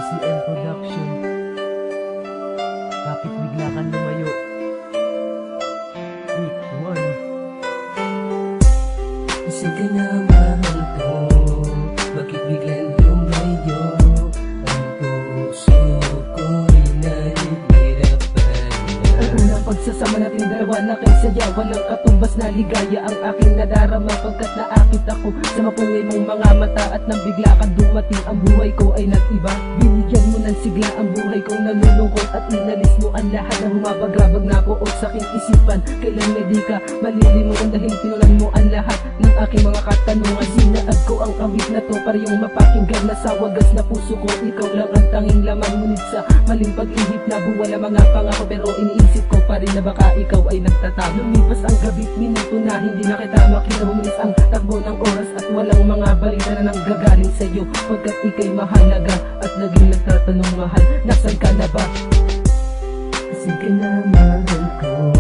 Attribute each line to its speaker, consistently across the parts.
Speaker 1: DCM Production. Bakit bigla kang lumayo? Week 1.
Speaker 2: Isa ka na mahal ko, bakit biglang lumayo? Ang puso ko'y nahihirapan na.
Speaker 1: Ang unang pagsasama natin dalawa na kay saya, walang katumbas na ligaya ang aking nadarama, pagkat naakit ako sa mapungay mong mga mata. At nang bigla kang dumating, ang buhay ko ay nag-iba. Binigyan mo ng sigla ang buhay kong nalulungkot, at inalis mo ang lahat na humabagrabag na buot sa aking isipan. Kailan na di ka malilimutan dahil pinulan mo ang lahat ng aking mga katanungan. Sinaad ko ang awit na to para yung mapakinggan na sa wagas na puso ko ikaw lang ang tanging laman. Ngunit sa maling pag-ihip na buwala mga pangako, pero iniisip ko pa rin na baka ikaw ay nagtatago. Lumipas ang gabi't minuto na hindi na kita makita. Bumilis ang takbo ng oras at walang mga balita na nanggagaling sa'yo, pagkat ika'y mahalaga at naging nagtatanong, mahal, nasan ka na ba?
Speaker 2: Kasi ka na mahal ko,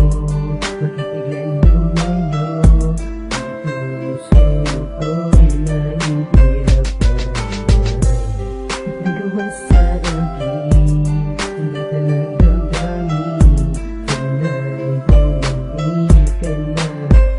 Speaker 2: bakit biglang lumayo? Ang puso ko'y nahihirapan na. Nagawa sa akin, lahat ng damdamin. Sana'y bumalik ka na,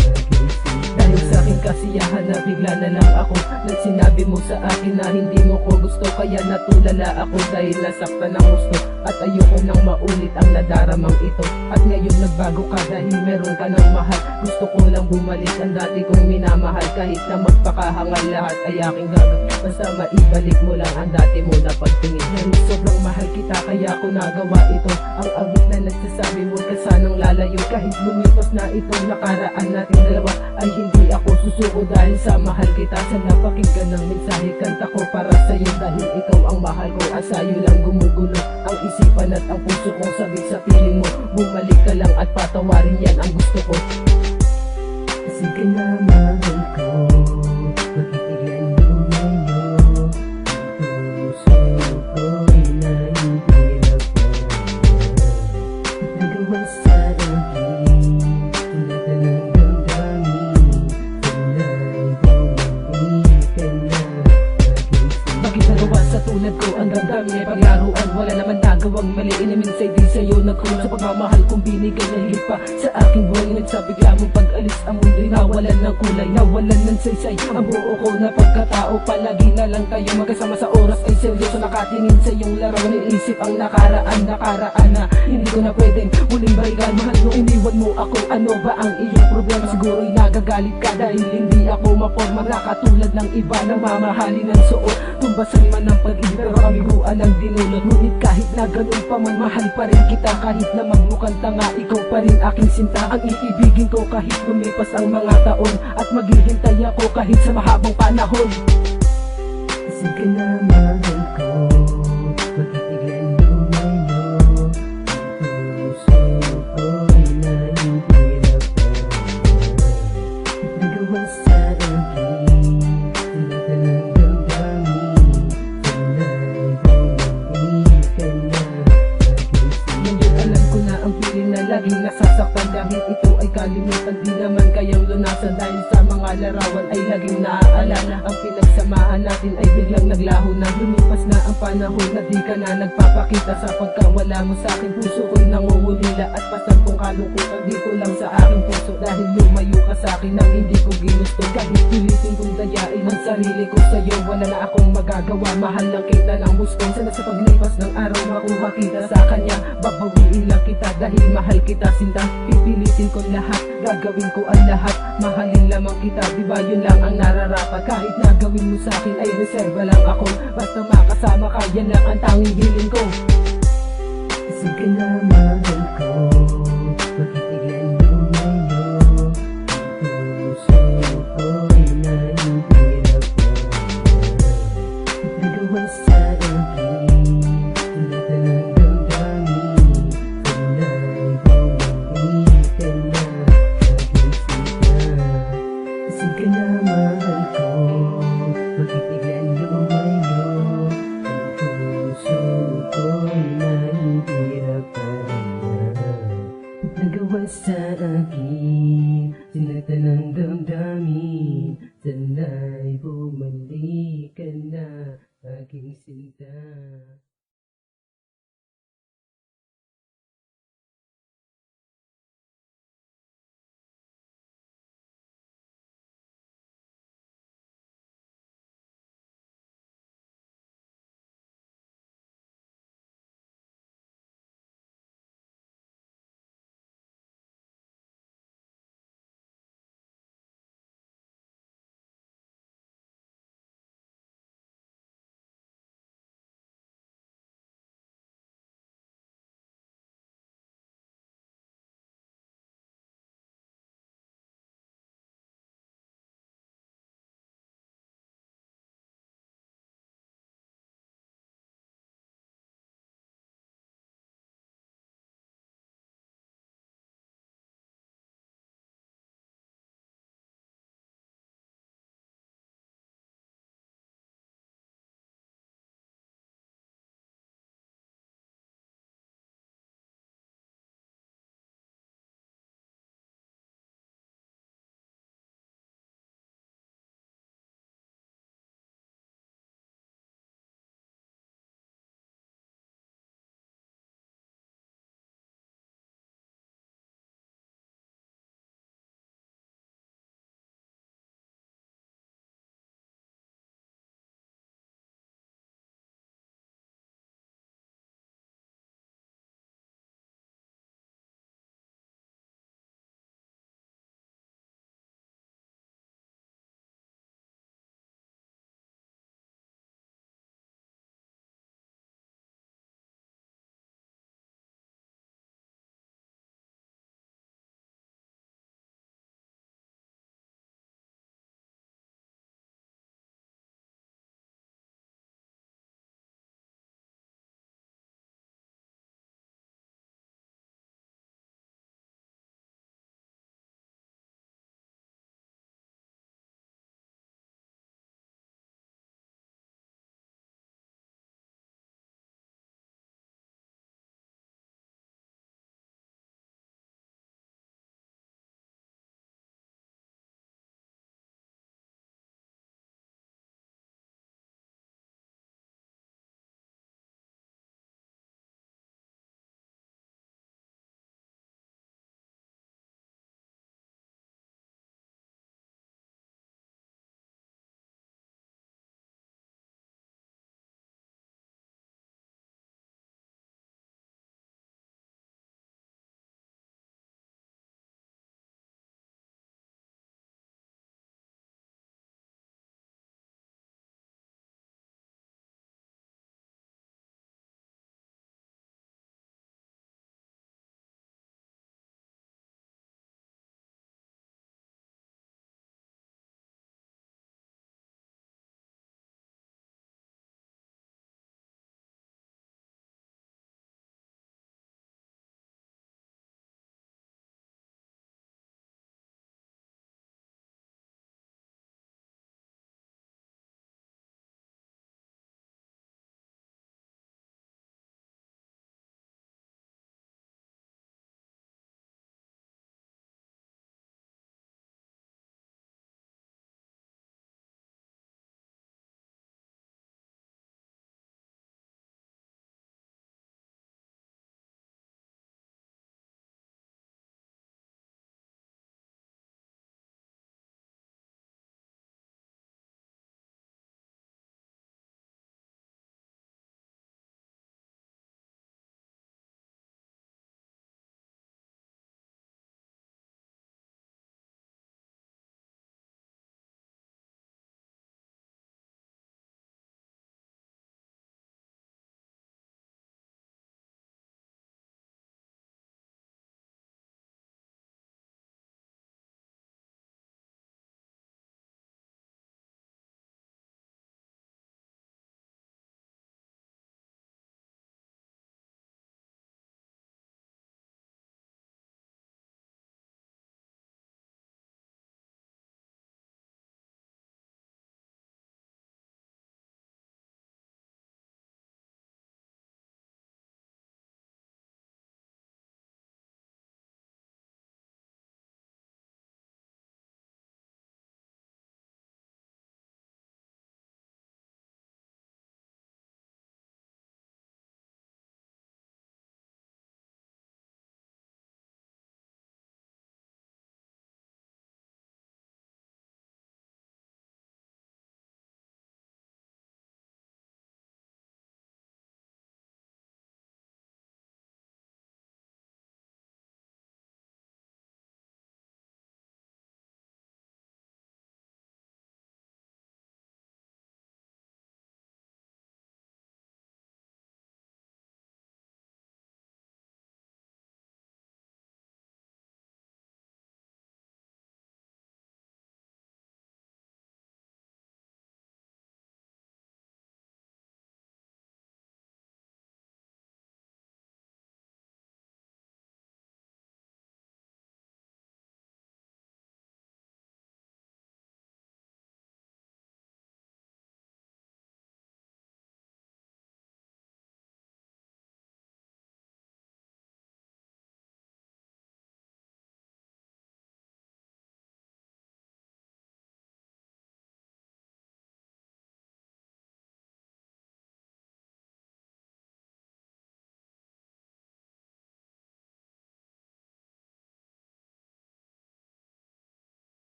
Speaker 2: mag-isip.
Speaker 1: Dahil sa aking kasiyahan na bigla na lang ako nang sinabi mo sa akin na hindi mo ko gusto, kaya natulala ako dahil nasaktan ng gusto. At ayoko nang maulit ang nadaramang ito. At ngayon nagbago ka dahil meron ka ng mahal. Gusto ko lang bumalik ang dati kong minamahal, kahit na magpakahangal lahat ay aking gagawin. Basta maibalik mo lang ang dati mo na pagtingin. Dahil sobrang mahal kita kaya ko nagawa ito. Ang awit na nagsasabi mo ka sanang lalayo, kahit lumipas na itong nakaraan nating dalawa, ay hindi ako susuko dahil sa mahal kita. Sana pakinggan ng mensahe, kanta ko para sa'yo dahil ikaw ang mahal ko. At sa'yo lang gumugulo ang isipan at ang puso kong sabik sa piling mo. Bumalik ka lang at patawarin, yan ang gusto ko.
Speaker 2: Kasi ka na mahal ko, bakit biglang lumayo? Ang puso ko'y nahihirapan na. Nagawa sa akin, lahat ng damdamin. Sana'y bumalik ka na, mag-isip.
Speaker 1: Bakit nagawa sa tulad ko ang damdamin ay paglaruan? Wala naman nagawang mali, inimensay di sa'yo nagkulang sa pagmamahal kong binigay na higit pa sa aking buhay. Nagsabigla mong pag-alis ang mundo'y nawalan ng kulay, nawalan ng saysay ang buo ko na pagkatao. Palagi na lang tayo magkasama sa oras ay seryoso, nakatingin sa iyong larawan. Iisip ang nakaraan na hindi ko na pwedeng muling balikan. Mahal nung iniwan mo ako, ano ba ang iyong problema? Siguro'y nagagalit ka dahil hindi ako maporma na katulad ng iba na mamahalin ng suot. Tumbasan man ang pag-ibig pero kamiguan ang dinulot. Ngunit kahit na ganun pa man, mahal pa rin kita. Kahit na magmukhang tanga, ikaw pa rin aking sinta. Ang iibigin ko kahit lumipas ang mga taon, at maghihintay ako kahit sa mahabang panahon.
Speaker 2: Kasi ka na mahal ko, bakit biglang lumayo? Ang puso ko'y nahihirapan na. Nagawa sa akin, lahat ng damdamin. Sana'y bumalik ka na, mag-isip.
Speaker 1: Ngayon alam ko na ang piling na laging nasasaktan, dahil ito ay kalimutan, di naman kayang lunasan. Dahil sa mga larawan ay laging naaalala, ang pinagsamahan natin ay biglang naglaho na. Lumipas na ang panahon na di ka na nagpapakita, sa pagkawala mo sa akin puso ko'y nangungulila. At pasan kong kalungkutan dito lang sa aking puso, dahil lumayo ka sa akin nang hindi ko ginusto. Kahit pilitin kong dayain ang sarili ko sa'yo, wala na akong magagawa. Mahal lang kita ng gusto. Sana sa paglipas ng araw makuha kita sa kanya, babawiin lang kita dahil mahal kita sinta. Pipilitin ko lahat, gagawin ko ang lahat, mahalin lamang kita. Diba yun lang ang nararapat? Kahit na gawin mo sa akin ay reserva lang ako, basta makasama ka, yan lang ang tanging hiling ko.
Speaker 2: Kasi ka na mahal ko, bakit biglang lumayo? Ang puso ko'y nahihirapan na. Nagawa sa akin, lahat ng damdamin. Sana'y bumalik ka na, mag-isip. Kasi ka na mahal ko, bakit biglang lumayo? Ang puso ko'y nahihirapan na. Nagawa sa akin, sinaktan ng damdamin. Sana'y bumalik ka na, aking sinta.